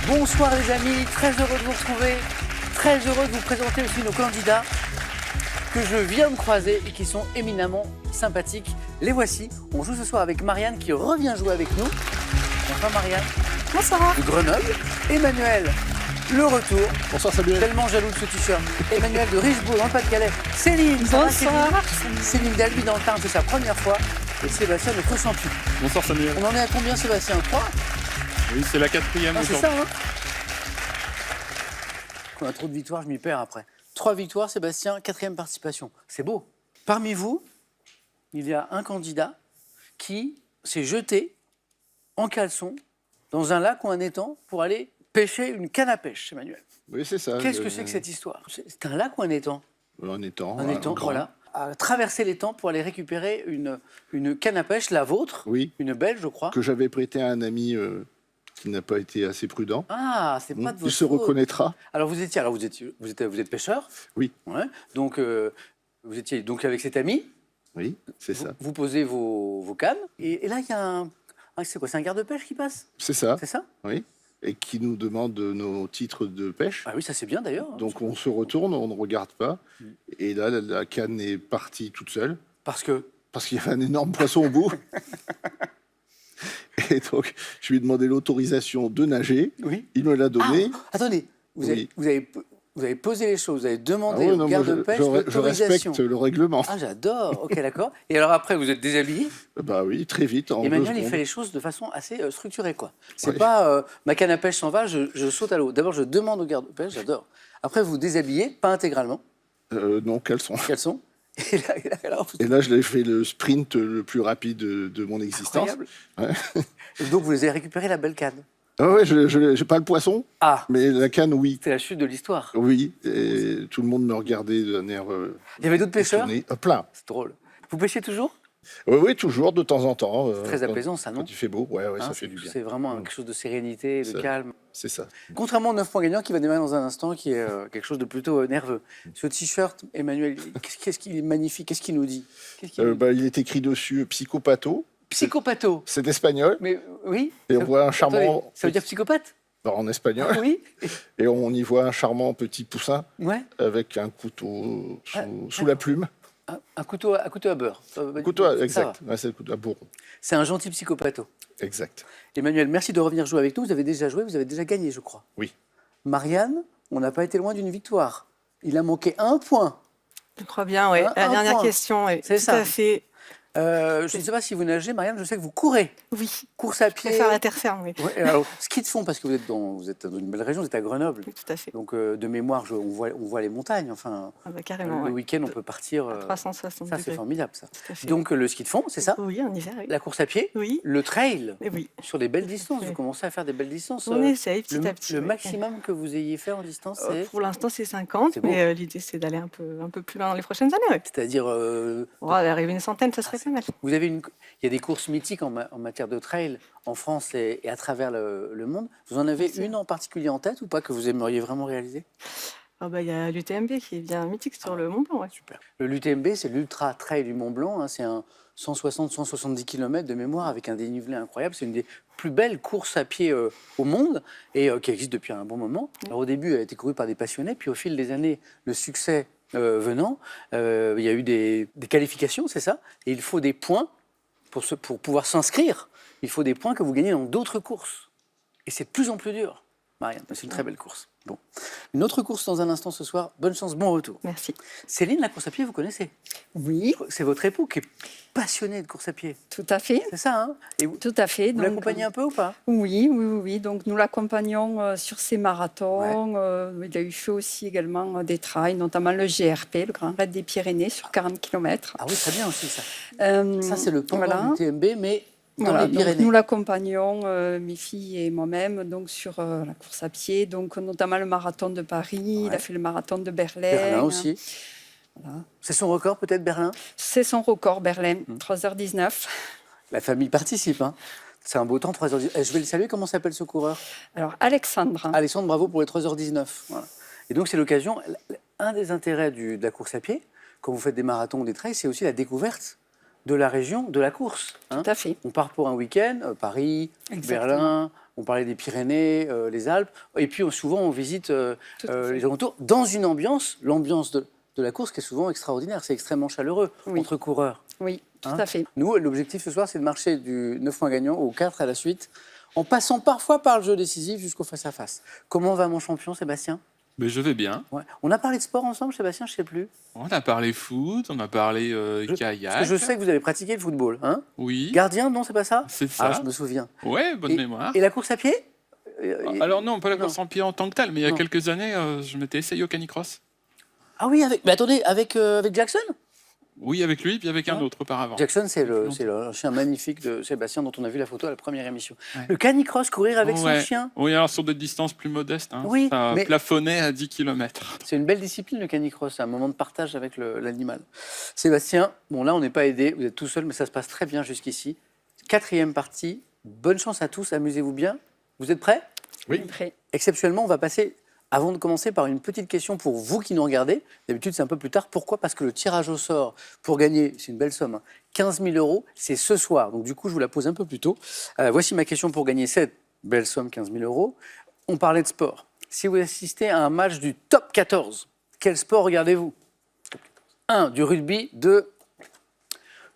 Bonsoir les amis, très heureux de vous retrouver, très heureux de vous présenter aussi nos candidats que je viens de croiser et qui sont éminemment sympathiques. Les voici, on joue ce soir avec Marianne qui revient jouer avec nous. Bonsoir Marianne. Bonsoir. De Grenoble. Emmanuel, le retour. Bonsoir Samuel. Tellement jaloux de ce t-shirt. Emmanuel de Richebourg, dans le Pas-de-Calais. Céline. Bonsoir. Céline d'Albi dans le Tarn, c'est sa première fois. Et Sébastien, notre champion. Bonsoir Samuel. On en est à combien Sébastien? 3? Oui, c'est la 4e. Ah, c'est ça, hein? Quand on a trop de victoires, je m'y perds après. 3 victoires, Sébastien, 4e participation. C'est beau. Parmi vous, il y a un candidat qui s'est jeté en caleçon dans un lac ou un étang pour aller pêcher une canne à pêche, Emmanuel. Oui, c'est ça. Qu'est-ce que c'est que cette histoire? C'est un lac ou un étang? Un étang. Un étang, grand. voilà. À traverser l'étang pour aller récupérer une canne à pêche, la vôtre, Oui. une belle, je crois. Que j'avais prêté à un ami qui n'a pas été assez prudent. Ah, c'est pas de votre Il se faute. reconnaîtra. Alors vous êtes pêcheur. Oui. Ouais. Donc vous étiez donc avec cet ami. Oui, c'est ça. Vous posez vos cannes et là il y a c'est quoi? C'est un garde-pêche qui passe? C'est ça. C'est ça? Oui. Et qui nous demande nos titres de pêche. Ah oui, ça c'est bien d'ailleurs. Donc on se retourne, on ne regarde pas. Et là, la canne est partie toute seule. Parce que Parce qu'il y avait un énorme poisson au bout. Et donc, je lui ai demandé l'autorisation de nager. oui. Il me l'a donné. Ah, attendez, vous avez posé les choses, vous avez demandé Ah ouais, au non, moi, garde-pêche je l'autorisation. respecte le règlement. Ah j'adore. Ok, d'accord. Et alors après vous êtes déshabillé. Bah oui, très vite. En 2 Emmanuel, il secondes. fait les choses de façon assez structurée, quoi. C'est Ouais. pas ma canne à pêche s'en va, je saute à l'eau. D'abord, je demande au garde-pêche, j'adore. Après, vous déshabillez, pas intégralement. Non, caleçon. Quels sont? Et là, vous- Et là, je l'ai fait le sprint le plus rapide de mon existence. Incroyable. Ouais. Et donc, vous avez récupéré la belle canne. Ah ouais, j'ai pas le poisson, Ah, mais la canne, oui. c'est la chute de l'histoire. Oui, et tout le monde me regardait d'un air Il y avait d'autres pêcheurs? étonné. Plein. C'est drôle. Vous pêchez toujours? Oui, oui, toujours, de temps en temps. Très apaisant, ça, non? Quand il fait beau, ouais, Hein, ça fait du bien. C'est vraiment quelque chose de sérénité, de Ça- calme. C'est ça. Contrairement au 9 points gagnant qui va démarrer dans un instant, qui est quelque chose de plutôt nerveux. Ce t-shirt, Emmanuel, qu'est-ce qu'il est magnifique? Qu'est-ce qu'il nous dit? Qu'est-ce qu'il nous dit Il est écrit dessus psychopatho. Psychopatho. C'est espagnol. Mais oui. Et on voit un Attendez, charmant. ça veut dire psychopathe? En espagnol. Oui. Et on y voit un charmant petit poussin Ouais. avec un couteau sous la plume. Un couteau à beurre. Couteau, Ça va. exact. Ouais, c'est le couteau à bourron. C'est un gentil psychopatho. Exact. Emmanuel, merci de revenir jouer avec nous. Vous avez déjà joué, vous avez déjà gagné, je crois. Oui. Marianne, on n'a pas été loin d'une victoire. Il a manqué 1 point. Je crois bien, oui. Un La dernière point. question, oui. C'est Tout ça. à fait. Je ne sais pas si vous nagez, Marianne, je sais que vous courez. Oui. Course à Je pied. préfère la terre ferme, oui. Ouais, alors, ski de fond, parce que vous êtes dans une belle région, vous êtes à Grenoble. Oui, tout à fait. Donc, de mémoire, on voit les montagnes. Enfin, Ah bah, carrément, le oui. week-end, on peut partir. 360 Ça, c'est degrés. formidable, ça. Tout à fait. Donc, le ski de fond, c'est ça? Oui, en hiver, oui. La course à pied, Oui. le trail, Et oui. sur des belles distances. Oui. Vous commencez à faire des belles distances. On essaye petit à petit. Le oui. maximum que vous ayez fait en distance, c'est Pour l'instant, c'est 50, C'est beau. mais l'idée, c'est d'aller un peu plus loin dans les prochaines années. Oui. c'est-à-dire, On va arriver à une centaine, ça serait pas mal. vous avez il y a des courses mythiques en matière de trail en France et à travers le monde. Vous en avez une en particulier en tête ou pas que vous aimeriez vraiment réaliser? Ah bah, il y a l'UTMB qui est bien mythique sur le Mont Blanc. Ouais. Super. Le l'UTMB, c'est l'Ultra Trail du Mont Blanc. Hein, c'est un 160-170 km de mémoire avec un dénivelé incroyable. C'est une des plus belles courses à pied au monde et qui existe depuis un bon moment. Alors, au début, elle a été courue par des passionnés, puis au fil des années, le succès venant, il y a eu des qualifications, c'est ça? Et il faut des points pour pouvoir s'inscrire. Il faut des points que vous gagnez dans d'autres courses. Et c'est de plus en plus dur, Marianne. C'est une très belle course. Bon. Une autre course dans un instant ce soir. Bonne chance, bon retour. Merci. Céline, la course à pied, vous connaissez? Oui, C'est votre époux qui est passionné de course à pied. tout à fait. C'est ça, hein? Et vous, Tout à fait. vous l'accompagnez un peu ou pas? Oui, oui, oui, oui. Donc nous l'accompagnons sur ses marathons. Il a eu fait aussi également des trails, notamment le GRP, le Grand Raid des Pyrénées, sur 40 km. Ah oui, très bien aussi ça. Ça, c'est le pendant voilà. du TMB, mais dans Voilà, les donc Pyrénées. nous l'accompagnons, mes filles et moi-même, donc sur la course à pied, donc notamment le marathon de Paris. Il Ouais. a fait le marathon de Berlin. Berlin aussi. Voilà. C'est son record peut-être, Berlin? C'est son record, Berlin, 3h19. La famille participe, hein. C'est un beau temps, 3h10. Je vais le saluer, comment s'appelle ce coureur? Alors Alexandre. Alexandre, bravo pour les 3h19. Voilà. Et donc c'est l'occasion, un des intérêts de la course à pied, quand vous faites des marathons ou des trails, c'est aussi la découverte de la région, de la course. Hein. Tout à fait. On part pour un week-end, Paris, Exactement. Berlin, On parlait des Pyrénées, les Alpes. Et puis, souvent, on visite Tout à fait. les alentours dans une ambiance, l'ambiance de la course qui est souvent extraordinaire. C'est extrêmement chaleureux Oui. entre coureurs. Oui, tout Hein à fait. Nous, l'objectif ce soir, c'est de marcher du 9 points gagnant au 4 à la suite, en passant parfois par le jeu décisif jusqu'au face-à-face. Comment va mon champion, Sébastien? Mais je vais bien. Ouais. On a parlé de sport ensemble, Sébastien, je ne sais plus. On a parlé foot, on a parlé Parce kayak. que je sais que vous avez pratiqué le football. Hein Oui, Gardien, non, c'est pas ça? c'est Ah, ça. je me souviens. Ouais, bonne Et- mémoire. Et la course à pied? Alors non, pas la Non. course en pied en tant que telle, mais il y a Non. quelques années, je m'étais essayé au canicross. Ah oui, mais attendez, avec Jackson? Oui, avec lui, puis avec un Ah. autre auparavant. Jackson, c'est Depuis le chien magnifique de Sébastien dont on a vu la photo à la première émission. Ouais. Le canicross, courir avec son Ouais. chien. Oui, alors sur des distances plus modestes, hein, Oui, ça mais- plafonnait à 10 km. C'est une belle discipline, le canicross. C'est un moment de partage avec l'animal. Sébastien, bon là, on n'est pas aidé. Vous êtes tout seul, mais ça se passe très bien jusqu'ici. 4e partie. Bonne chance à tous. Amusez-vous bien. Vous êtes prêts? Oui. Après. Exceptionnellement, on va passer, avant de commencer, par une petite question pour vous qui nous regardez. D'habitude, c'est un peu plus tard. Pourquoi? Parce que le tirage au sort pour gagner, c'est une belle somme, hein, 15 000 €, c'est ce soir. Donc du coup, je vous la pose un peu plus tôt. Voici ma question pour gagner cette belle somme, 15 000 €. On parlait de sport. Si vous assistez à un match du top 14, quel sport regardez-vous? 1. Du rugby. 2.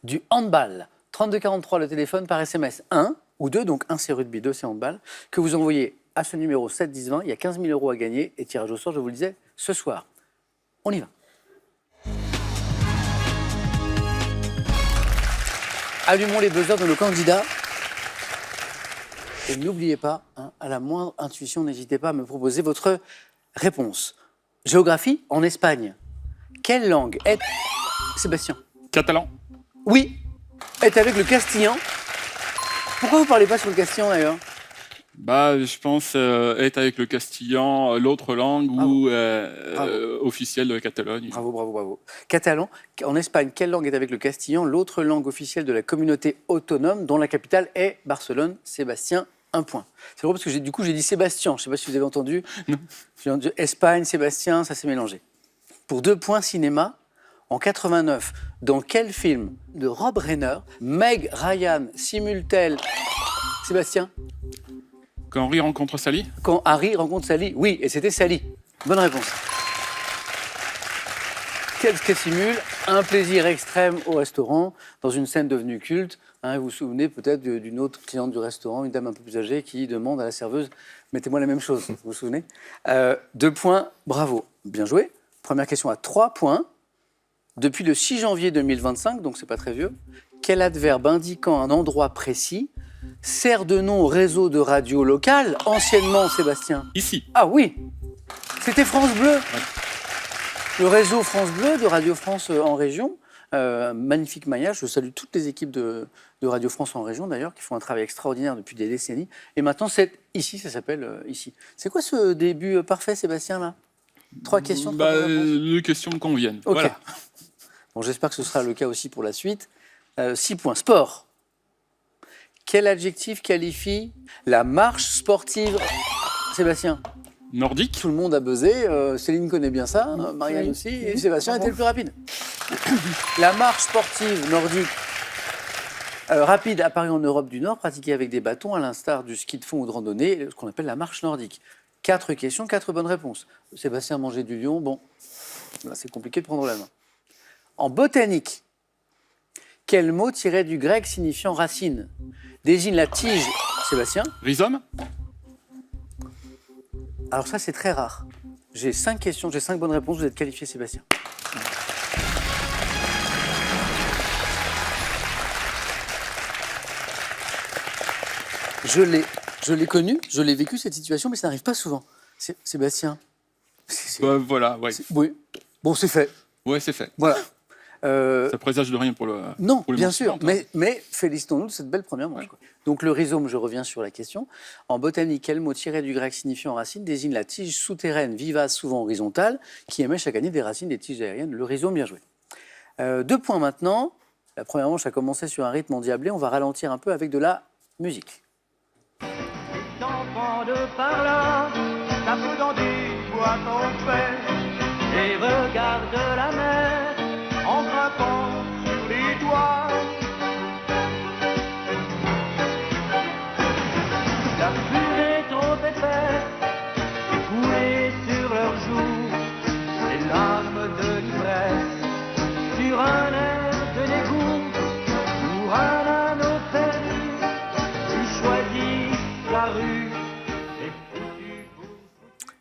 Du handball. 3243 le téléphone par SMS. 1 ou 2, donc 1 c'est rugby, 2 c'est handball, que vous envoyez à ce numéro 7 10 20. Il y a 15 000 € à gagner et tirage au sort, je vous le disais, ce soir. On y va. Allumons les buzzers de nos candidats. Et n'oubliez pas, hein, à la moindre intuition, n'hésitez pas à me proposer votre réponse. Géographie, en Espagne. Quelle langue est... Sébastien. Catalan. Oui, est avec le castillan. Pourquoi vous ne parlez pas sur le castillan d'ailleurs? Bah, je pense être avec le castillan, l'autre langue Bravo. ou Bravo. officielle de la Catalogne. Bravo, bravo, bravo. Catalan, en Espagne, quelle langue est avec le castillan? L'autre langue officielle de la communauté autonome dont la capitale est Barcelone. Sébastien, 1 point. C'est drôle parce que du coup j'ai dit Sébastien, je ne sais pas si vous avez entendu. Non. J'ai entendu Espagne, Sébastien, ça s'est mélangé. Pour 2 points cinéma, en 89, dans quel film de Rob Reiner, Meg Ryan simule-t-elle Sébastien? Quand Henri rencontre Sally. Quand Harry rencontre Sally? Oui, et c'était Sally. Bonne réponse. Qu'est-ce que simule un plaisir extrême au restaurant, dans une scène devenue culte, hein, vous vous souvenez peut-être d'une autre cliente du restaurant, une dame un peu plus âgée, qui demande à la serveuse « Mettez-moi la même chose », vous vous souvenez 2 points, bravo, bien joué. Première question à 3 points. Depuis le 6 janvier 2025, donc c'est pas très vieux, quel adverbe indiquant un endroit précis sert de nom au réseau de radio local, anciennement, Sébastien? Ici. Ah oui, c'était France Bleu. Le réseau France Bleu de Radio France en région, magnifique maillage. Je salue toutes les équipes de Radio France en région d'ailleurs, qui font un travail extraordinaire depuis des décennies. Et maintenant, c'est ici, ça s'appelle ici. C'est quoi ce début parfait, Sébastien, là? 3 questions, 3 Bah, bonnes réponses. les questions me conviennent. Ok. Voilà. Bon, j'espère que ce sera le cas aussi pour la suite. 6 points. Sport. Quel adjectif qualifie la marche sportive? Sébastien? Nordique. Tout le monde a buzzé. Céline connaît bien ça, Marianne Oui. aussi, et Oui, Sébastien bravo. était le plus rapide. La marche sportive nordique rapide apparue en Europe du Nord, pratiquée avec des bâtons, à l'instar du ski de fond ou de randonnée, ce qu'on appelle la marche nordique. 4 questions, 4 bonnes réponses. Sébastien a mangé du lion, bon, là c'est compliqué de prendre la main. En botanique, quel mot tiré du grec signifiant racine désigne la tige? Sébastien? Rhizome. Alors ça, c'est très rare. J'ai 5 questions, j'ai 5 bonnes réponses, vous êtes qualifié, Sébastien. Je l'ai connu, je l'ai vécu, cette situation, mais ça n'arrive pas souvent. Sébastien. Bah, voilà, ouais. Oui. Bon, c'est fait. Ouais, c'est fait. Voilà. Ça présage de rien pour le. Non, pour les bien manches sûr, suivantes, hein. mais félicitons-nous de cette belle première manche. Quoi. Donc le rhizome, je reviens sur la question. En botanique, quel mot tiré du grec signifiant racine désigne la tige souterraine, vivace, souvent horizontale, qui émet chaque année des racines des tiges aériennes? Le rhizome, bien joué. 2 points maintenant. La première manche a commencé sur un rythme endiablé. On va ralentir un peu avec de la musique. Enfants de par là, tape dans du bois qu'on fait, et regarde la mer en grimpant sur les toits. La pluie la rue est foutue pour...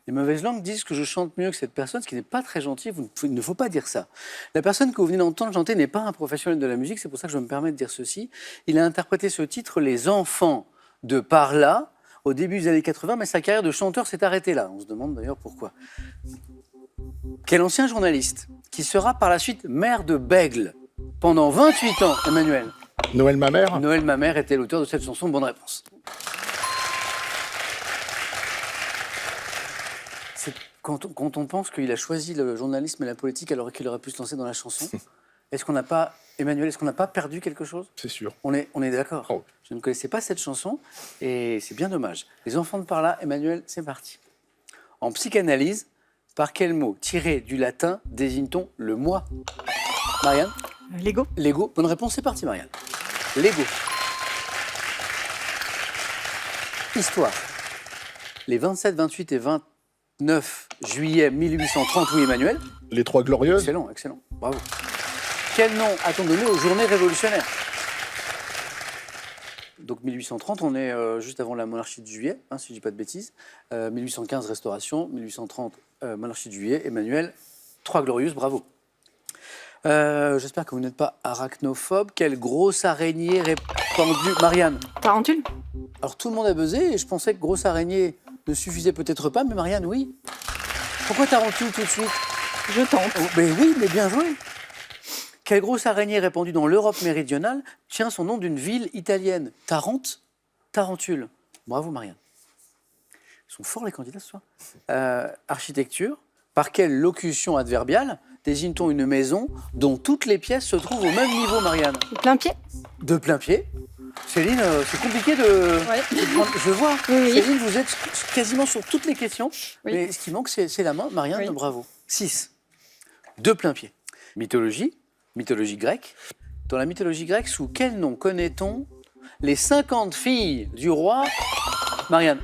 Les mauvaises langues disent que je chante mieux que cette personne, ce qui n'est pas très gentil. Il ne faut pas dire ça. La personne que vous venez d'entendre chanter n'est pas un professionnel de la musique, c'est pour ça que je me permets de dire ceci. Il a interprété ce titre, Les enfants de par là, au début des années 80, mais sa carrière de chanteur s'est arrêtée là. On se demande d'ailleurs pourquoi. Quel ancien journaliste qui sera par la suite maire de Bègle pendant 28 ans, Emmanuel? Noël ma mère. Noël Mamère était l'auteur de cette chanson. Bonne réponse. C'est quand on pense qu'il a choisi le journalisme et la politique alors qu'il aurait pu se lancer dans la chanson, est-ce qu'on n'a pas, Emmanuel, est-ce qu'on n'a pas perdu quelque chose? C'est sûr. On est d'accord. Oh. Je ne connaissais pas cette chanson et c'est bien dommage. Les enfants de par là, Emmanuel, c'est parti. En psychanalyse, par quel mot tiré du latin désigne-t-on le moi? Marianne? Lego. Lego. Bonne réponse, c'est parti, Marianne. Lego. Histoire. Les 27, 28 et 29 juillet 1830, oui, Emmanuel. Les Trois Glorieuses. Excellent, excellent. Bravo. Quel nom a-t-on donné aux journées révolutionnaires? Donc 1830, on est juste avant la monarchie de Juillet, si je ne dis pas de bêtises. 1815, Restauration. 1830, monarchie de Juillet. Emmanuel, Trois Glorieuses, bravo. J'espère que vous n'êtes pas arachnophobe. Quelle grosse araignée répandue... Marianne. Tarentule. Alors tout le monde a buzzé et je pensais que grosse araignée ne suffisait peut-être pas, mais Marianne, oui. Pourquoi tarentule tout de suite? Je tente. Oh, mais oui, mais bien joué. Quelle grosse araignée répandue dans l'Europe méridionale tient son nom d'une ville italienne? Tarente, Tarentule. Bravo, Marianne. Ils sont forts, les candidats, ce soir. Architecture. Par quelle locution adverbiale désigne-t-on une maison dont toutes les pièces se trouvent au même niveau, Marianne? Plein pied. De plein pied. Céline, c'est compliqué de... Ouais. de prendre- Je vois. Oui. Céline, vous êtes quasiment sur toutes les questions. Oui. Mais ce qui manque, c'est la main. Marianne, Oui. bravo. 6. De plein pied. Mythologie. Mythologie grecque. Dans la mythologie grecque, sous quel nom connaît-on les 50 filles du roi? Marianne.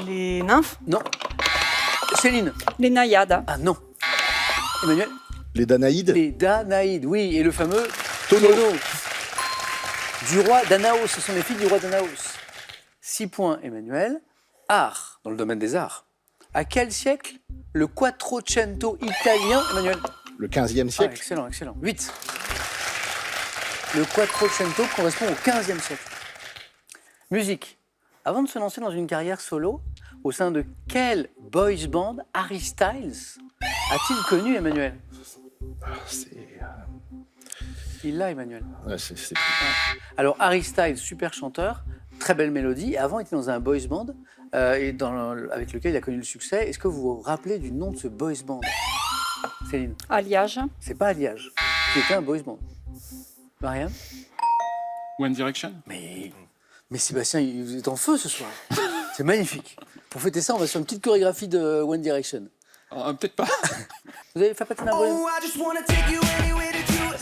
Les nymphes. Non. Céline. Les naïades. Ah non. Emmanuel. Les Danaïdes. Les Danaïdes, oui. Et le fameux Tonneau. Du roi Danaos. Ce sont les filles du roi Danaos. 6 points, Emmanuel. Art, dans le domaine des arts. À quel siècle le Quattrocento italien, Emmanuel? Le 15e Ah, siècle. excellent, excellent. 8. Le Quattrocento correspond au 15e siècle. Musique. Avant de se lancer dans une carrière solo, au sein de quel boys band Harry Styles a-t-il connu, Emmanuel? Il l'a, Emmanuel. Ouais, c'est- Alors, Harry Styles, super chanteur, très belle mélodie. Avant, il était dans un boys band avec lequel il a connu le succès. Est-ce que vous vous rappelez du nom de ce boys band? Céline? Alliage. C'est pas Alliage, qui était un boys band. Marianne? One Direction. Mais Sébastien, vous êtes en feu ce soir. C'est magnifique. Pour fêter ça, on va sur une petite chorégraphie de One Direction. Peut-être pas. Vous avez fait patiner un boys? Oh, I just wanna take you anywhere that you like.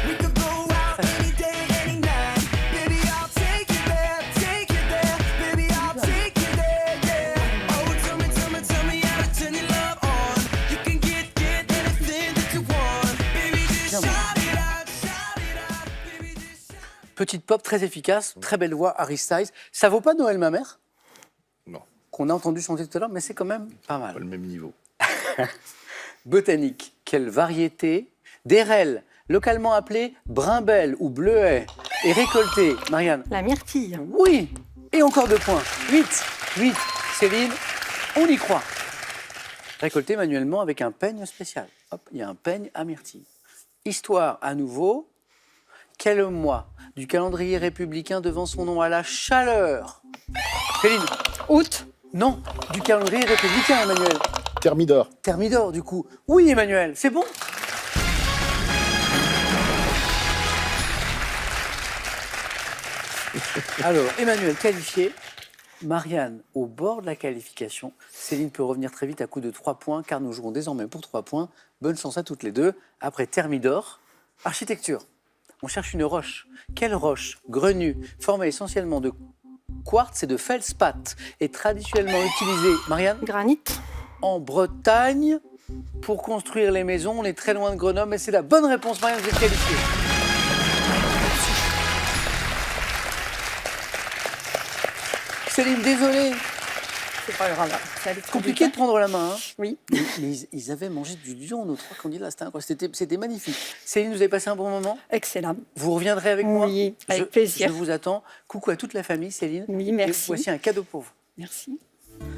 We could go out any day, any night. Baby, I'll take you there, baby, I'll take you there, yeah. Oh, tell me how to turn your love on. You can get anything that you want. Baby, just shout it out, baby, just shout. Petite pop très efficace, très belle voix, Harry Styles. Ça vaut pas Noël ma mère, Non, qu'on a entendu chanter tout à l'heure, mais c'est quand même pas pas mal. le même niveau. Botanique, quelle variété d'érelle, localement appelée brimbelle ou bleuet, est récoltée? Marianne? La myrtille. Oui. Et encore 2 points. 8. Céline, on y croit. Récoltée manuellement avec un peigne spécial. Hop, il y a un peigne à myrtille. Histoire à nouveau. Quel mois du calendrier républicain devant son nom à la chaleur? Céline? Août. Non, du calendrier républicain, Emmanuel. Thermidor. Thermidor, du coup. Oui, Emmanuel, c'est bon. Alors, Emmanuel qualifié, Marianne au bord de la qualification. Céline peut revenir très vite à coup de 3 points, car nous jouerons désormais pour 3 points. Bonne chance à toutes les deux. Après Thermidor, architecture. On cherche une roche. Quelle roche grenue, formée essentiellement de quartz et de feldspath, est traditionnellement utilisée, Marianne, Granit. en Bretagne pour construire les maisons? On est très loin de Grenoble, mais c'est la bonne réponse, Marianne, vous êtes qualifiée. Céline, désolé. C'est pas grave. Ça allait trop Compliqué de vite, prendre la main. Hein. Oui. Mais ils avaient mangé du lion, nos 3 candidats. C'était incroyable. C'était magnifique. Céline, vous avez passé un bon moment. Excellent. Vous reviendrez avec moi. Oui, avec Je plaisir. vous attends. Coucou à toute la famille, Céline. Oui, Et merci. voici un cadeau pour vous. Merci.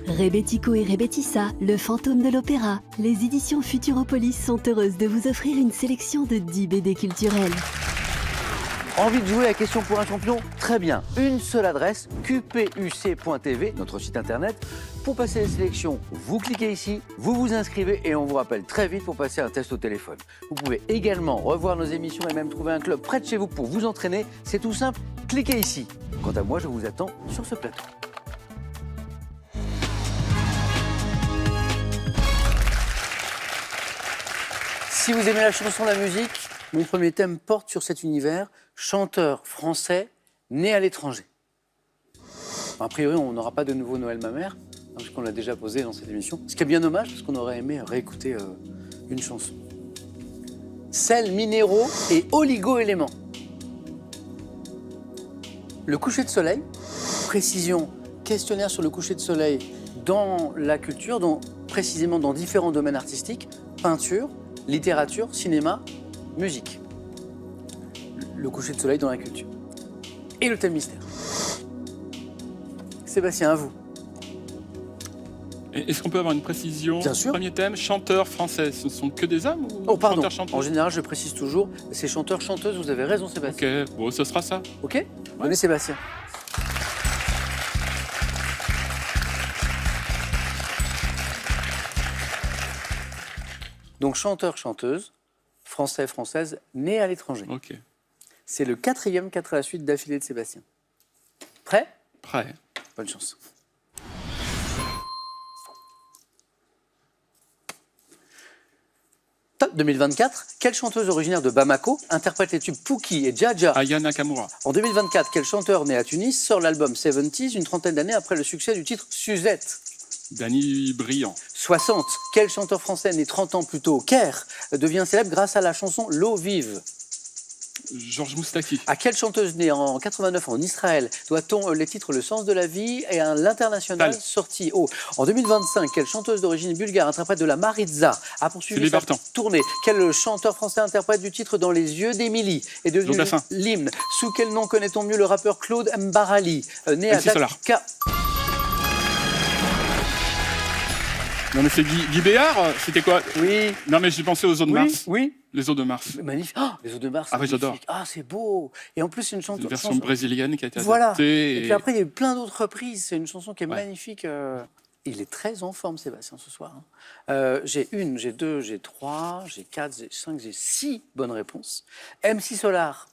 Rebetiko et Rebetissa, le fantôme de l'opéra. Les éditions Futuropolis sont heureuses de vous offrir une sélection de 10 BD culturelles. Envie de jouer à Question pour un champion? Très bien. Une seule adresse, qpuc.tv, notre site internet. Pour passer les sélections, vous cliquez ici, vous vous inscrivez et on vous rappelle très vite pour passer un test au téléphone. Vous pouvez également revoir nos émissions et même trouver un club près de chez vous pour vous entraîner. C'est tout simple, cliquez ici. Quant à moi, je vous attends sur ce plateau. Si vous aimez la chanson, la musique, mon premier thème porte sur cet univers, chanteur français né à l'étranger. A priori, on n'aura pas de nouveau Noël ma mère, parce qu'on l'a déjà posé dans cette émission. Ce qui est bien dommage, parce qu'on aurait aimé réécouter une chanson. Sels minéraux et oligo-éléments. Le coucher de soleil, précision, questionnaire sur le coucher de soleil dans la culture, précisément dans différents domaines artistiques, peinture, littérature, cinéma, musique. Le coucher de soleil dans la culture. Et le thème mystère. Sébastien, à vous. Est-ce qu'on peut avoir une précision? Bien sûr. Premier thème, chanteur français. Ce ne sont que des hommes ou Oh, pardon. chanteurs, chanteuses? En général, je précise toujours, c'est chanteur, chanteuse, vous avez raison, Sébastien. Ok, bon, ce sera ça. Ok. Donnez Sébastien. Donc, chanteur, chanteuse, français, française, né à l'étranger. Ok, C'est le 4e 4 à la suite d'affilée de Sébastien. Prêt? prêt. Bonne chance. Top 2024. Quelle chanteuse originaire de Bamako interprète les tubes Pouki et Dja Dja? Aya Nakamura. En 2024, quel chanteur né à Tunis sort l'album 70s une trentaine d'années après le succès du titre Suzette? Danny Briand. 60. Quel chanteur français né 30 ans plus tôt au Caire devient célèbre grâce à la chanson L'eau vive? Georges Moustaki. À quelle chanteuse née en 89 en Israël doit-on les titres Le sens de la vie et à l'international Tal. sorti haut? En 2025, quelle chanteuse d'origine bulgare, interprète de la Maritza, a poursuivi Sylvie sa Vartan. tournée? Quel chanteur français interprète du titre Dans les yeux d'Émilie est devenu Claude Dassin. l'hymne? Sous quel nom connaît-on mieux le rappeur Claude Mbarali, né à MC Solar. Dakar? Non mais c'est Guy Béard, c'était quoi? Oui, Non mais j'ai pensé aux eaux de oui, Mars. oui. Les eaux de Mars. Magnifique. Oh, les eaux de Mars. Ah oui, c'est j'adore. magnifique. Ah, c'est beau. Et en plus, c'est une chanson. Une version brésilienne qui a été Voilà. adaptée. Et puis après, il y a eu plein d'autres reprises. C'est une chanson qui est Ouais. magnifique. Il est très en forme, Sébastien, ce soir. J'ai une, j'ai deux, j'ai trois, j'ai quatre, j'ai cinq, j'ai six bonnes réponses. MC Solar.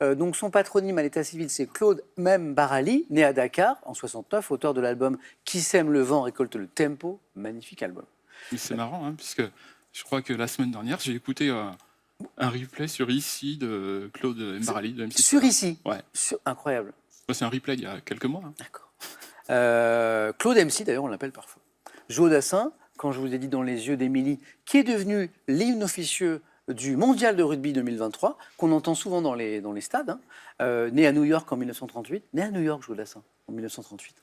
Donc son patronyme à l'état civil, c'est Claude Barali, né à Dakar en 69, auteur de l'album Qui sème le vent récolte le tempo. Magnifique album. Mais c'est marrant, hein, puisque je crois que la semaine dernière, j'ai écouté un replay sur Ici de Claude Mbarali de MC Sur Solar. ici. Ouais. Incroyable. Ouais, c'est un replay il y a quelques mois. Hein. D'accord. Claude MC, d'ailleurs, on l'appelle parfois. Joe Dassin, quand je vous ai dit Dans les yeux d'Émilie, qui est devenu l'hymne officieux du mondial de rugby 2023, qu'on entend souvent dans les stades, hein, né à New York en 1938. Né à New York, Joe Dassin, en 1938.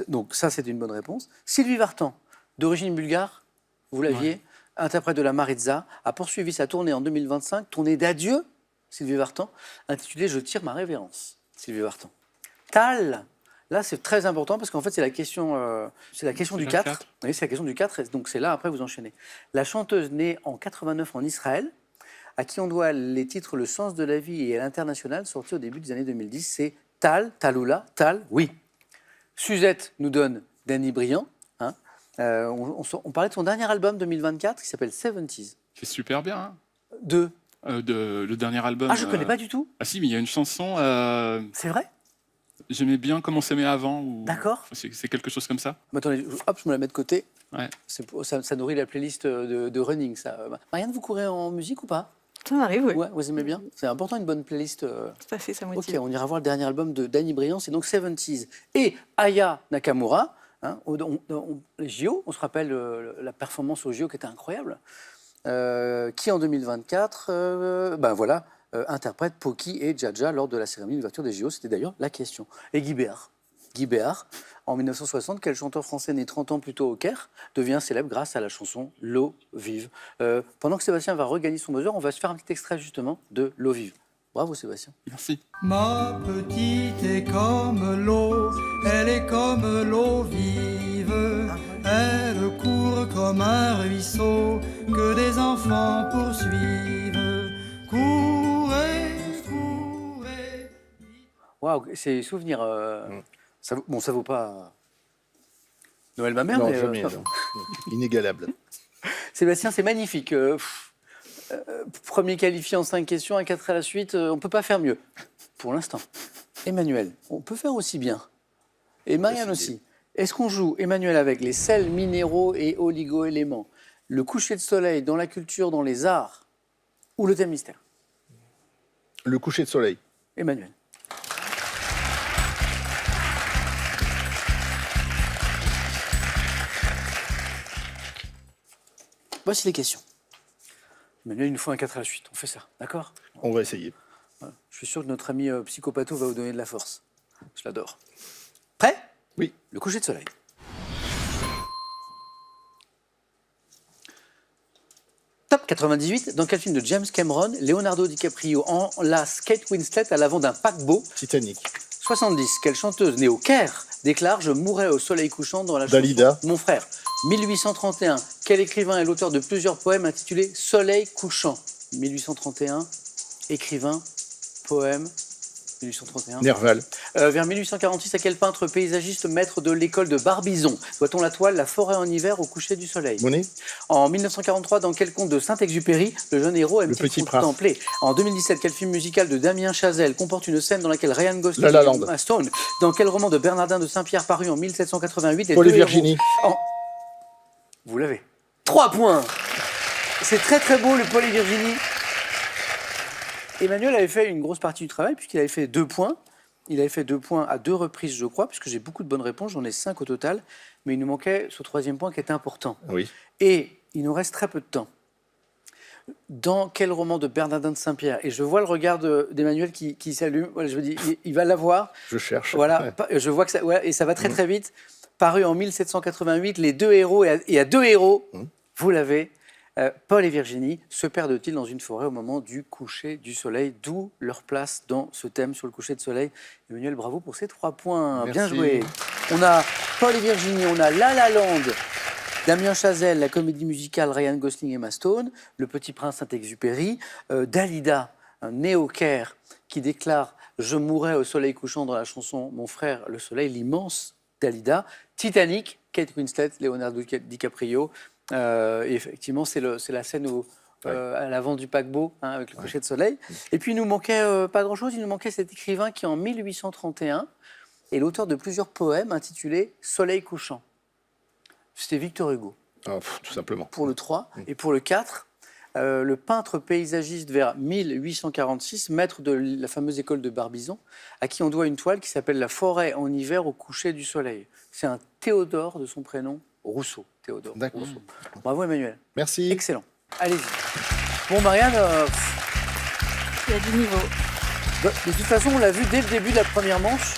Donc ça, c'est une bonne réponse. Sylvie Vartan, d'origine bulgare, vous l'aviez, Ouais. interprète de la Maritza, a poursuivi sa tournée en 2025, tournée d'adieu, Sylvie Vartan, intitulée Je tire ma révérence, Sylvie Vartan. Tal, là c'est très important parce qu'en fait c'est la question du la 4. quatre. Oui, c'est la question du 4, et donc c'est là, après vous enchaînez. La chanteuse née en 89 en Israël, à qui on doit les titres Le sens de la vie et à l'international, sortis au début des années 2010, c'est Tal, Taloula, Tal, oui. Suzette nous donne Danny Briand. Hein. On parlait de son dernier album 2024 qui s'appelle 70s. C'est super bien. Hein. Deux. Le dernier album. Ah, je ne connais pas du tout. Ah si, mais il y a une chanson. C'est vrai? J'aimais bien Comment s'aimer avant. Ou... D'accord. C'est quelque chose comme ça. Mais attendez, hop, je me la mets de côté. Ouais. Ça nourrit la playlist de running. Ça. Marianne, vous courez en musique ou pas? Ça m'arrive, oui. Ouais, vous aimez bien? C'est important, une bonne playlist. Tout à fait, ça Ok, motive. on ira voir le dernier album de Danny Briand, c'est donc 70s. Et Aya Nakamura, hein, les JO, on se rappelle la performance aux JO qui était incroyable, qui en 2024 interprète Poki et Dja Dja lors de la cérémonie d'ouverture des JO. C'était d'ailleurs la question. Et Guy Béard. Guy Béard. En 1960, quel chanteur français né 30 ans plus tôt au Caire devient célèbre grâce à la chanson L'eau vive. Pendant que Sébastien va regagner son buzzer, on va se faire un petit extrait justement de L'eau vive. Bravo Sébastien. Merci. Ma petite est comme l'eau, elle est comme l'eau vive. Elle court comme un ruisseau que des enfants poursuivent. Courez, courez. Waouh, c'est souvenir. Ça vaut pas Noël ma mère, Non, mais jamais. Non. Inégalable. Sébastien, c'est magnifique. Premier qualifié en 5 questions, un 4 à la suite. On ne peut pas faire mieux, pour l'instant. Emmanuel, on peut faire aussi bien. Et Marianne aussi. Est-ce qu'on joue, Emmanuel, avec les sels minéraux et oligo-éléments, le coucher de soleil dans la culture, dans les arts, ou le thème mystère? Le coucher de soleil. Emmanuel. Voici les questions. Emmanuel, il nous faut un 4 à la suite. On fait ça, d'accord? On va essayer. Voilà. Je suis sûr que notre ami psychopatho va vous donner de la force. Je l'adore. Prêt? Oui. Le coucher de soleil. Top 98. Dans quel film de James Cameron, Leonardo DiCaprio enlace Kate Winslet à l'avant d'un paquebot? Titanic. 70. Quelle chanteuse née au Caire déclare « Je mourrai au soleil couchant » dans la chanson Dalida. Mon frère. 1831. Quel écrivain est l'auteur de plusieurs poèmes intitulés Soleil couchant? 1831. Écrivain, poème. 1831. Nerval. Vers 1846, à quel peintre paysagiste maître de l'école de Barbizon doit-on la toile La forêt en hiver au coucher du soleil? Monet. En 1943, dans quel conte de Saint-Exupéry le jeune héros aime-t-il Petit Prince. contempler? En 2017, quel film musical de Damien Chazelle comporte une scène dans laquelle Ryan Gosling La La Land. et Emma Stone? Dans quel roman de Bernardin de Saint-Pierre paru en 1788 les Paul et deux héros- Virginie. Vous l'avez. 3 points. C'est très très beau le Paul et Virginie. Emmanuel avait fait une grosse partie du travail puisqu'il avait fait 2 points. Il avait fait 2 points à 2 reprises, je crois, puisque j'ai beaucoup de bonnes réponses. J'en ai 5 au total. Mais il nous manquait ce 3e point qui était important. Oui. Et il nous reste très peu de temps. Dans quel roman de Bernardin de Saint-Pierre? Et je vois le regard d'Emmanuel qui s'allume. Voilà, je me dis, il va l'avoir. Je cherche. Voilà, je vois que ça, ouais, et ça va très très vite. Paru en 1788, les deux héros, et il y a 2 héros, vous l'avez, Paul et Virginie, se perdent-ils dans une forêt au moment du coucher du soleil, d'où leur place dans ce thème sur le coucher de soleil. Emmanuel, bravo pour ces 3 points, Merci. bien joué. On a Paul et Virginie, on a La La Land, Damien Chazelle, la comédie musicale Ryan Gosling et Emma Stone, Le Petit Prince Saint-Exupéry, Dalida, un néo-Caire qui déclare « Je mourrai au soleil couchant » dans la chanson « Mon frère, le soleil », l'immense Dalida, Titanic, Kate Winslet, Leonardo DiCaprio. Et effectivement, c'est la scène où, à l'avant du paquebot, avec le coucher de soleil. Et puis, il nous manquait pas grand-chose. Il nous manquait cet écrivain qui, en 1831, est l'auteur de plusieurs poèmes intitulés « Soleil couchant ». C'était Victor Hugo. Tout simplement. Pour le 3. Et pour le 4, le peintre paysagiste vers 1846, maître de la fameuse école de Barbizon, à qui on doit une toile qui s'appelle La forêt en hiver au coucher du soleil. C'est un Théodore de son prénom, Rousseau. Théodore D'accord. Rousseau. Bravo Emmanuel. Merci. Excellent. Allez-y. Bon Marianne, Il y a du niveau. de toute façon on l'a vu dès le début de la première manche,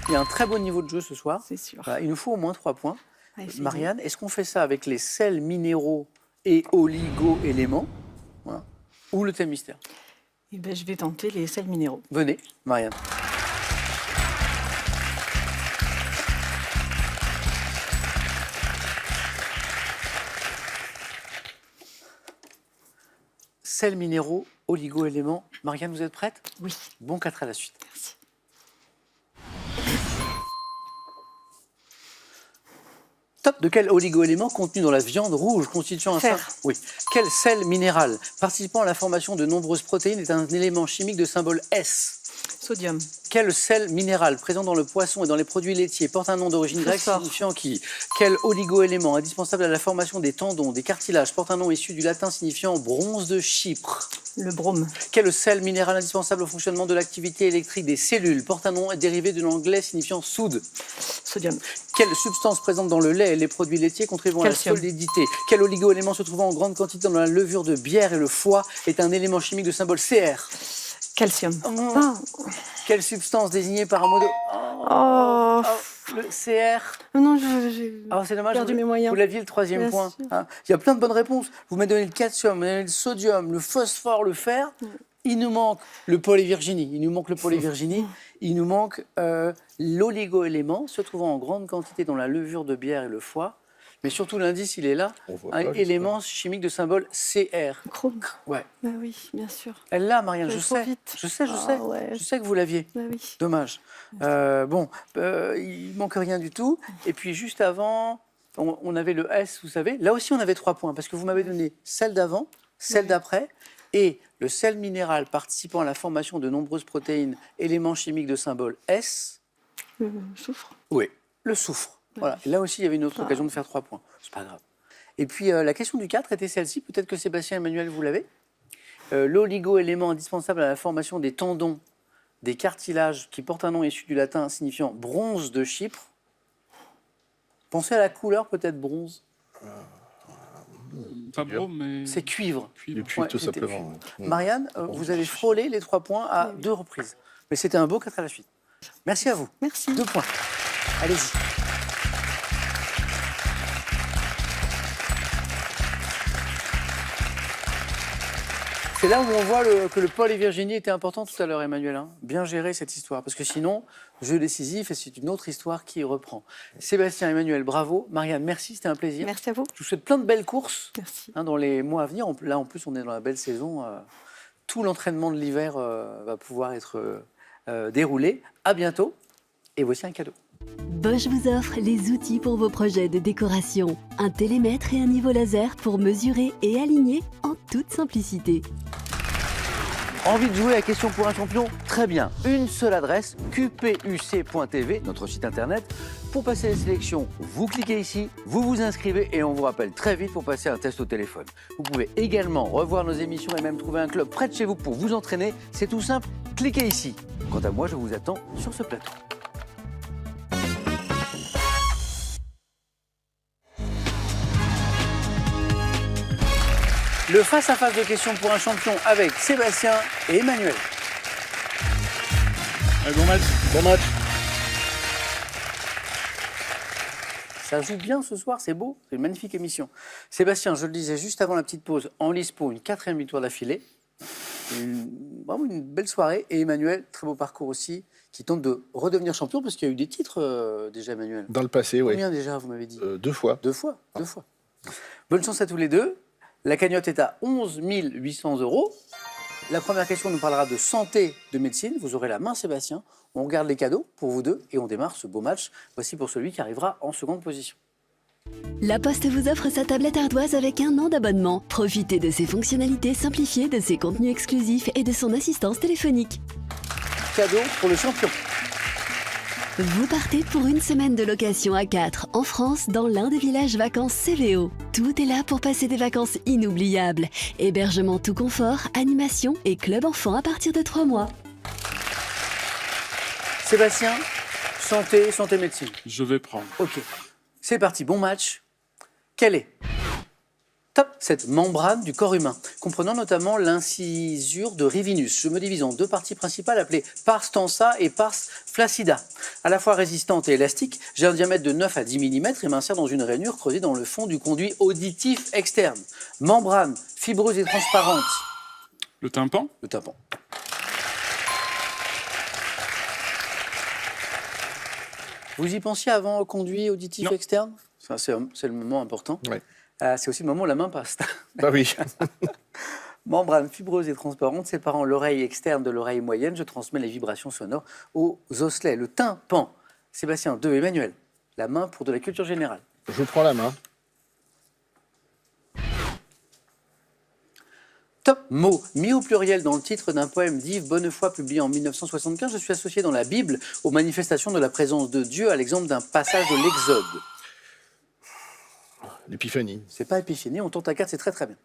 il y a un très bon niveau de jeu ce soir. C'est sûr. Voilà, il nous faut au moins 3 points. Ah, essayez. Marianne, est-ce qu'on fait ça avec les sels minéraux et oligo-éléments, voilà, ou le thème mystère? Eh ben, je vais tenter les sels minéraux. Venez, Marianne. Sels minéraux, oligo-éléments. Marianne, vous êtes prête? Oui. Bon 4 à la suite. Merci. Top. De quel oligo-élément contenu dans la viande rouge constituant un Fer. Oui. Quel sel minéral participant à la formation de nombreuses protéines est un élément chimique de symbole S? Sodium. Quel sel minéral présent dans le poisson et dans les produits laitiers porte un nom d'origine grecque Phosphore. signifiant qui? Quel oligo-élément indispensable à la formation des tendons, des cartilages porte un nom issu du latin signifiant bronze de Chypre? Le brome. Quel sel minéral indispensable au fonctionnement de l'activité électrique des cellules porte un nom dérivé de l'anglais signifiant soude? Sodium. Quelle substance présente dans le lait et les produits laitiers contribuant à la Calcium. solidité? Quel oligo-élément se trouvant en grande quantité dans la levure de bière et le foie est un élément chimique de symbole CR? Calcium. Oh. Ah, Quelle substance désignée par un mot de... Oh. Oh, Le CR. non, j'ai Ah, c'est dommage, perdu mes vous moyens. l'aviez le troisième Bien point. sûr. Hein. Il y a plein de bonnes réponses. Vous m'avez donné le calcium, vous m'avez donné le sodium, le phosphore, le fer. Il nous manque le pôle et Virginie. Il nous manque le pôle et Virginie. Il nous manque l'oligo-élément se trouvant en grande quantité dans la levure de bière et le foie. Mais surtout, l'indice, il est là. On voit Un pas, élément chimique de symbole CR. Chrome. Ouais. Bah oui, bien sûr. Elle l'a, Marianne, Ça je va trop sais. vite. Je sais, je Ah, sais. ouais. Je sais que vous l'aviez. Bah oui. Dommage. Il manque rien du tout. Et puis juste avant, on avait le S, vous savez. Là aussi, on avait 3 points parce que vous m'avez donné celle d'avant, celle d'après et le sel minéral participant à la formation de nombreuses protéines, éléments chimiques de symbole S. Le soufre. Oui, le soufre. Voilà. Et là aussi, il y avait une autre occasion de faire 3 points. C'est pas grave. Et puis la question du 4 était celle-ci. Peut-être que Sébastien et Emmanuel, vous l'avez. L'oligo-élément indispensable à la formation des tendons, des cartilages qui portent un nom issu du latin signifiant bronze de Chypre. Pensez à la couleur, peut-être bronze. Pas brome, mais. C'est cuivre. Et puis, Ouais, tout c'était simplement. Marianne, vous avez frôlé les 3 points à 2 reprises. Mais c'était un beau 4 à la suite. Merci à vous. Merci. 2 points. Allez-y. C'est là où on voit que le Paul et Virginie étaient importants tout à l'heure, Emmanuel. Hein. Bien gérer cette histoire, parce que sinon, jeu décisif, et c'est une autre histoire qui reprend. Sébastien, Emmanuel, bravo. Marianne, merci, c'était un plaisir. Merci à vous. Je vous souhaite plein de belles courses Merci. dans les mois à venir. Là, en plus, on est dans la belle saison. Tout l'entraînement de l'hiver va pouvoir être déroulé. À bientôt. Et voici un cadeau. Bosch vous offre les outils pour vos projets de décoration. Un télémètre et un niveau laser pour mesurer et aligner en toute simplicité. Envie de jouer à Question pour un champion? Très bien. Une seule adresse, qpuc.tv, notre site internet. Pour passer les sélections, vous cliquez ici, vous vous inscrivez et on vous rappelle très vite pour passer un test au téléphone. Vous pouvez également revoir nos émissions et même trouver un club près de chez vous pour vous entraîner. C'est tout simple, cliquez ici. Quant à moi, je vous attends sur ce plateau. Le face-à-face de questions pour un champion avec Sébastien et Emmanuel. Bon match. Bon match. Ça joue bien ce soir, c'est beau, c'est une magnifique émission. Sébastien, je le disais juste avant la petite pause, en lice pour une 4e victoire d'affilée. Vraiment une belle soirée. Et Emmanuel, très beau parcours aussi, qui tente de redevenir champion, parce qu'il y a eu des titres déjà, Emmanuel. Dans le passé, oui. Combien déjà, vous m'avez dit 2 fois. 2 fois. 2 fois. Bonne chance à tous les deux. La cagnotte est à 11 800 €. La première question nous parlera de santé, de médecine. Vous aurez la main, Sébastien. On regarde les cadeaux pour vous deux et on démarre ce beau match. Voici pour celui qui arrivera en seconde position. La Poste vous offre sa tablette ardoise avec 1 an d'abonnement. Profitez de ses fonctionnalités simplifiées, de ses contenus exclusifs et de son assistance téléphonique. Cadeau pour le champion. Vous partez pour une semaine de location à 4 en France dans l'un des villages vacances CVO. Tout est là pour passer des vacances inoubliables. Hébergement tout confort, animation et club enfant à partir de 3 mois. Sébastien, santé, santé médecine. Je vais prendre. Ok. C'est parti, bon match. Quelle est cette membrane du corps humain, comprenant notamment l'incisure de Rivinus. Je me divise en 2 parties principales appelées pars tensa et pars flaccida. À la fois résistante et élastique, j'ai un diamètre de 9 à 10 mm et m'insère dans une rainure creusée dans le fond du conduit auditif externe. Membrane fibreuse et transparente. Le tympan. Le tympan. Vous y pensiez avant conduit auditif Non. externe? Ça, c'est le moment important. Ouais. C'est aussi le moment où la main passe. Bah oui. Membrane fibreuse et transparente séparant l'oreille externe de l'oreille moyenne, je transmets les vibrations sonores aux osselets. Le tympan. Sébastien, 2. Emmanuel, la main pour de la culture générale. Je prends la main. Top mot, mis au pluriel dans le titre d'un poème d'Yves Bonnefoy publié en 1975. Je suis associé dans la Bible aux manifestations de la présence de Dieu à l'exemple d'un passage de l'Exode. L'épiphanie. C'est pas Épiphanie, on tente à 4, c'est très très bien.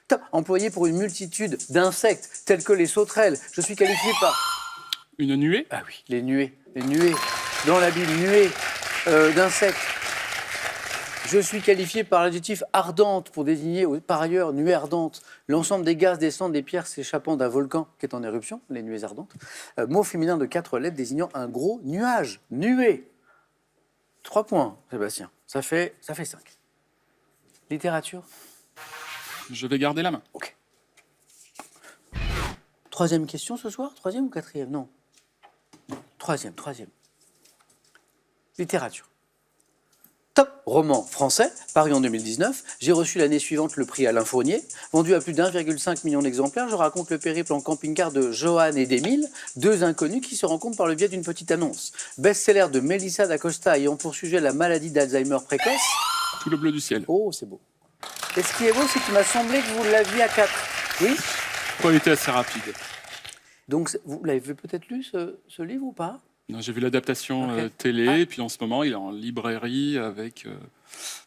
Top, employé pour une multitude d'insectes tels que les sauterelles. Je suis qualifié par... Une nuée. Ah oui, les nuées. Dans la Bible, nuées d'insectes. Je suis qualifié par l'adjectif ardente pour désigner, par ailleurs, nuée ardente, l'ensemble des gaz, des cendres, des pierres s'échappant d'un volcan qui est en éruption, les nuées ardentes. Mot féminin de 4 lettres désignant un gros nuage, nuée. 3 points, Sébastien. Ça fait 5. Littérature. Je vais garder la main. Ok. 3e question ce soir? 3e ou 4e? Non. 3e. Littérature. Top roman français, paru en 2019. J'ai reçu l'année suivante le prix Alain Fournier. Vendu à plus d'1,5 million d'exemplaires, je raconte le périple en camping-car de Johan et d'Émile, 2 inconnus qui se rencontrent par le biais d'une petite annonce. Best-seller de Mélissa d'Acosta ayant pour sujet la maladie d'Alzheimer précoce. Tout le bleu du ciel. Oh, c'est beau. Et ce qui est beau, c'est qu'il m'a semblé que vous l'aviez à 4. Oui? Il était assez rapide. Donc, vous l'avez peut-être lu, ce livre, ou pas? Non, j'ai vu l'adaptation Ok. télé, et puis en ce moment, il est en librairie avec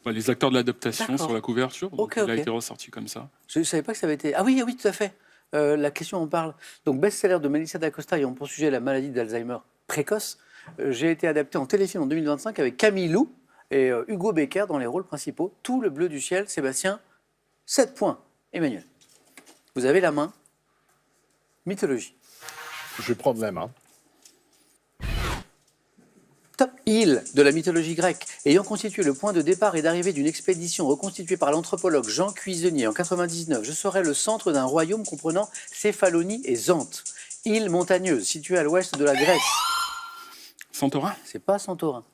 les acteurs de l'adaptation D'accord. sur la couverture. Donc Ok, il a ok. été ressorti comme ça. Je ne savais pas que ça avait été... Ah oui, tout à fait. La question en parle. Donc, best-seller de Mélissa d'Acosta ayant pour sujet la maladie d'Alzheimer précoce. J'ai été adapté en téléfilm en 2025 avec Camille Lou et Hugo Becker dans les rôles principaux. Tout le bleu du ciel, Sébastien, 7 points. Emmanuel, vous avez la main. Mythologie. Je vais prendre la main. Top île de la mythologie grecque, ayant constitué le point de départ et d'arrivée d'une expédition reconstituée par l'anthropologue Jean Cuisenier en 99, je serai le centre d'un royaume comprenant Céphalonie et Zante. Île montagneuse située à l'ouest de la Grèce. Santorin. C'est pas Santorin.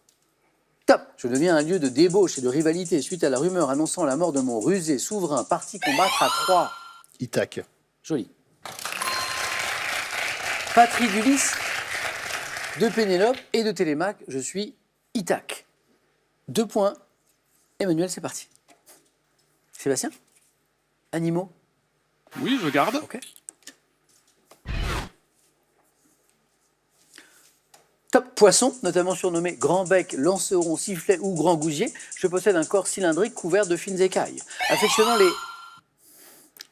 Top. Je deviens un lieu de débauche et de rivalité suite à la rumeur annonçant la mort de mon rusé souverain parti combattre à Troie. Ithaque. Joli. Patrie d'Ulysse, de Pénélope et de Télémaque, je suis Ithaque. 2 points. Emmanuel, c'est parti. Sébastien? Animaux? Oui, je garde. Ok. Top poisson, notamment surnommé grand bec, lanceron, sifflet ou grand gousier. Je possède un corps cylindrique couvert de fines écailles. Affectionnant les...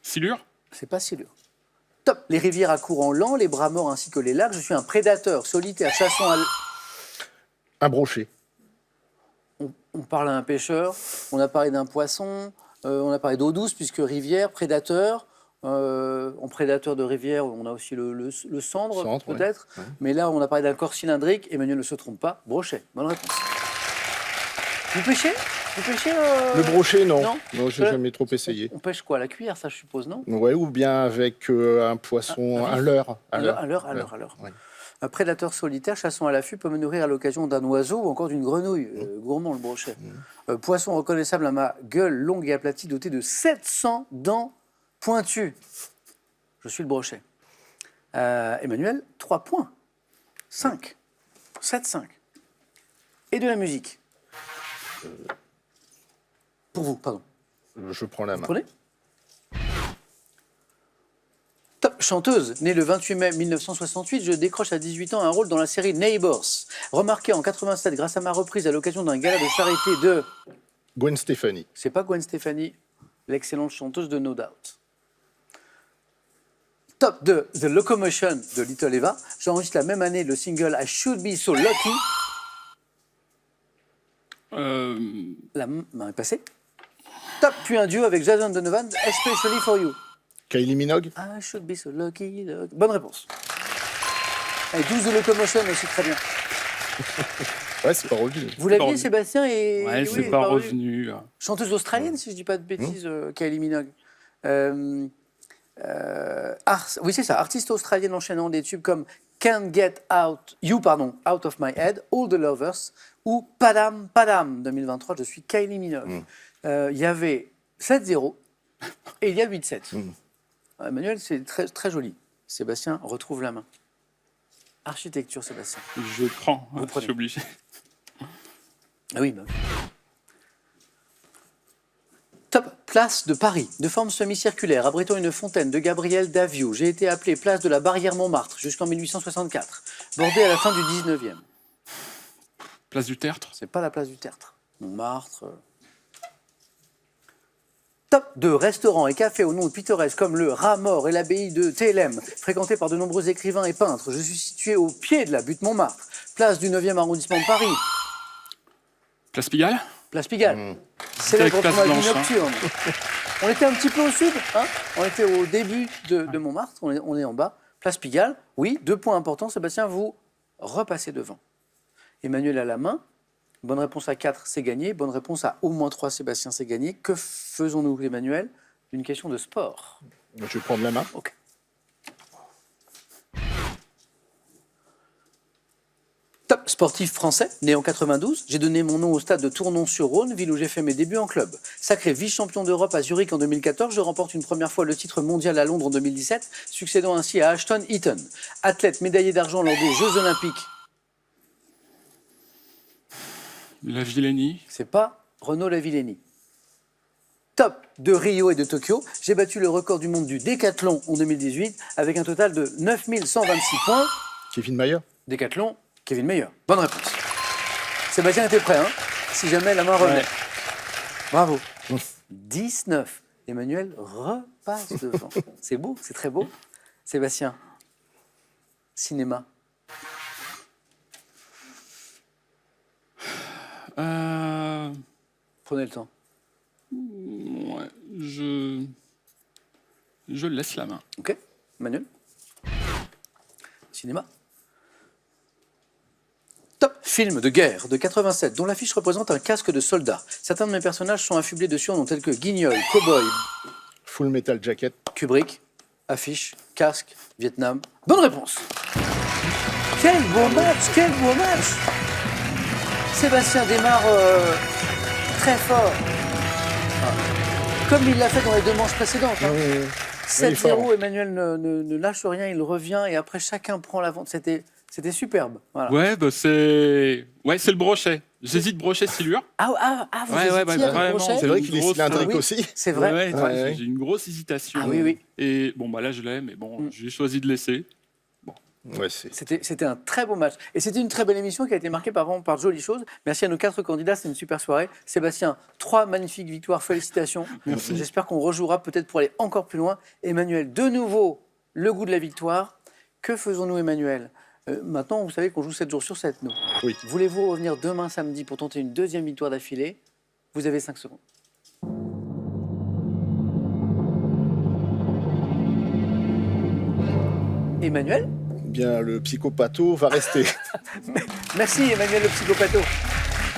Silure. C'est pas si dur. Top. Les rivières à courant lent, les bras morts ainsi que les lacs. Je suis un prédateur solitaire chassant à... Un brochet. On parle à un pêcheur, on a parlé d'un poisson, on a parlé d'eau douce puisque rivière, prédateur. En prédateur de rivière, on a aussi le cendre, Cendre, peut-être. ouais. Mais là, on a parlé d'un corps cylindrique. Emmanuel ne se trompe pas. Brochet. Bonne réponse. Vous pêchez? Vous pêchez Le brochet, non. Non. Non, j'ai jamais trop essayé. On pêche quoi? À la cuillère, ça, je suppose, non? Ouais, ou bien avec un poisson, un leurre. À l'heure. Ouais. Un prédateur solitaire, chassant à l'affût, peut me nourrir à l'occasion d'un oiseau ou encore d'une grenouille. Gourmand, le brochet. Poisson reconnaissable à ma gueule longue et aplatie, doté de 700 dents pointues. Je suis le brochet. Emmanuel, 3 points. 5. 7-5. Et de la musique. Pour vous, pardon. Je prends la Vous main. prenez? Top chanteuse, née le 28 mai 1968, je décroche à 18 ans un rôle dans la série Neighbours. Remarqué en 87 grâce à ma reprise à l'occasion d'un gala de charité de... Gwen Stefani. C'est pas Gwen Stefani, l'excellente chanteuse de No Doubt. Top de The Locomotion de Little Eva. J'enregistre la même année le single I Should Be So Lucky. La main est passée. Top, puis un duo avec Jason Donovan, Especially For You. Kylie Minogue. I should be so lucky, lucky. Bonne réponse. Et 12 de Locomotion aussi, très bien. Ouais, c'est pas revenu. Vous l'aviez, revenu. Sébastien et... Ouais, oui, c'est pas revenu. revenu. Chanteuse australienne, si je dis pas de bêtises, Kylie Minogue. Oui, c'est ça. Artiste australienne enchaînant des tubes comme Can't Get Out of My Head, All the Lovers ou Padam Padam 2023. Je suis Kylie Minogue. Il y avait 7-0 et il y a 8-7. Emmanuel, c'est très, très joli. Sébastien retrouve la main. Architecture, Sébastien. Je prends, Vous je prenez. suis obligé. Ah oui, bah. Top, place de Paris, de forme semi-circulaire, abritant une fontaine de Gabriel Daviau. J'ai été appelé place de la Barrière Montmartre jusqu'en 1864, bordée à la fin du 19e. Place du Tertre. C'est pas la place du Tertre. Montmartre. Top de restaurants et cafés au nom de pittoresques comme le Rat Mort et l'abbaye de Thélème, fréquentés par de nombreux écrivains et peintres. Je suis situé au pied de la butte Montmartre, place du 9e arrondissement de Paris. Place Pigalle. Place Pigalle. Célèbre Place pour la vie Blanche, hein. nocturne. On était un petit peu au sud, hein, on était au début de Montmartre, on est en bas. Place Pigalle, oui, 2 points importants. Sébastien, vous repassez devant. Emmanuel à la main. Bonne réponse à 4, c'est gagné. Bonne réponse à au moins 3, Sébastien, c'est gagné. Que faisons-nous, Emmanuel? Une question de sport. Je vais prendre la main. Ok. Top sportif français, né en 92. J'ai donné mon nom au stade de Tournon-sur-Rhône, ville où j'ai fait mes débuts en club. Sacré vice-champion d'Europe à Zurich en 2014, je remporte une première fois le titre mondial à Londres en 2017, succédant ainsi à Ashton Eaton. Athlète médaillé d'argent lors des Jeux Olympiques. La Villenie. C'est pas Renaud Lavillenie. Top de Rio et de Tokyo. J'ai battu le record du monde du décathlon en 2018 avec un total de 9126 points. Kevin Mayer. Décathlon, Kevin Meyer. Bonne réponse. Sébastien était prêt, hein, si jamais la main revenait. Ouais. Bravo. 19. Emmanuel repasse devant. C'est beau, c'est très beau. Sébastien, cinéma. Prenez le temps. Ouais, je laisse la main. Ok, Emmanuel. Cinéma. Top film de guerre de 87, dont l'affiche représente un casque de soldat. Certains de mes personnages sont affublés de surnoms tels que Guignol, Cowboy, Full Metal Jacket. Kubrick, affiche, casque, Vietnam. Bonne réponse. Quel beau match, quel beau match. Sébastien démarre très fort. Comme il l'a fait dans les 2 manches précédentes. Hein. Oui, 7-0, Emmanuel ne lâche rien, il revient et après chacun prend la vente. C'était superbe. Voilà. Ouais, bah c'est le brochet. J'hésite brochet-silure. Vous Ouais, hésitiez avec le vraiment. brochet C'est vrai qu'il est Grosse- cylindrique Ah oui. aussi. C'est vrai. Ouais, Ouais. j'ai une grosse hésitation. Ah oui, oui. Et bon, bah là, je l'ai, mais bon, j'ai choisi de laisser. Ouais, c'est... C'était un très beau match. Et c'était une très belle émission qui a été marquée par de jolies choses. Merci à nos 4 candidats, c'était une super soirée. Sébastien, 3 magnifiques victoires, félicitations. Merci. J'espère qu'on rejouera peut-être pour aller encore plus loin. Emmanuel, de nouveau, le goût de la victoire. Que faisons-nous, Emmanuel? Maintenant, vous savez qu'on joue 7 jours sur 7, nous. Oui. Voulez-vous revenir demain samedi pour tenter une 2e victoire d'affilée? Vous avez 5 secondes. Emmanuel? Bien, le psychopatho va rester. Merci Emmanuel le psychopatho.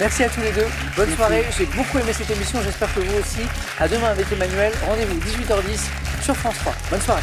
Merci à tous les deux. Bonne soirée. J'ai beaucoup aimé cette émission. J'espère que vous aussi. À demain avec Emmanuel. Rendez-vous 18h10 sur France 3. Bonne soirée.